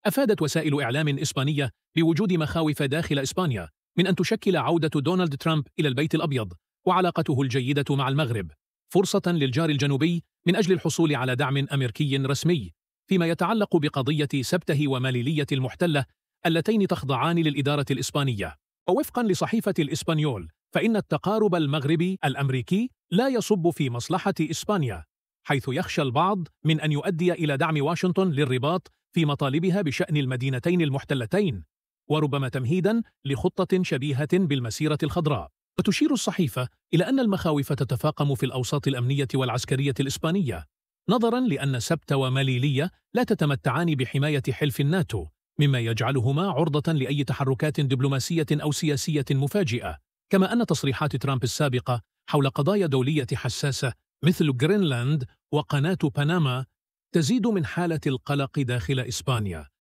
أفادت وسائل إعلام إسبانية بوجود مخاوف داخل إسبانيا من أن تشكل عودة دونالد ترامب إلى البيت الأبيض وعلاقته الجيدة مع المغرب فرصة للجار الجنوبي من أجل الحصول على دعم أمريكي رسمي فيما يتعلق بقضية سبته وماليلية المحتلة اللتين تخضعان للإدارة الإسبانية. ووفقا لصحيفة الإسبانيول فإن التقارب المغربي الأمريكي لا يصب في مصلحة إسبانيا، حيث يخشى البعض من أن يؤدي إلى دعم واشنطن للرباط في مطالبها بشأن المدينتين المحتلتين، وربما تمهيدا لخطة شبيهة بالمسيرة الخضراء. وتشير الصحيفة إلى أن المخاوف تتفاقم في الأوساط الأمنية والعسكرية الإسبانية، نظرا لأن سبت وماليلية لا تتمتعان بحماية حلف الناتو، مما يجعلهما عرضة لأي تحركات دبلوماسية أو سياسية مفاجئة. كما أن تصريحات ترامب السابقة حول قضايا دولية حساسة مثل غرينلاند وقناة بنما تزيد من حالة القلق داخل إسبانيا.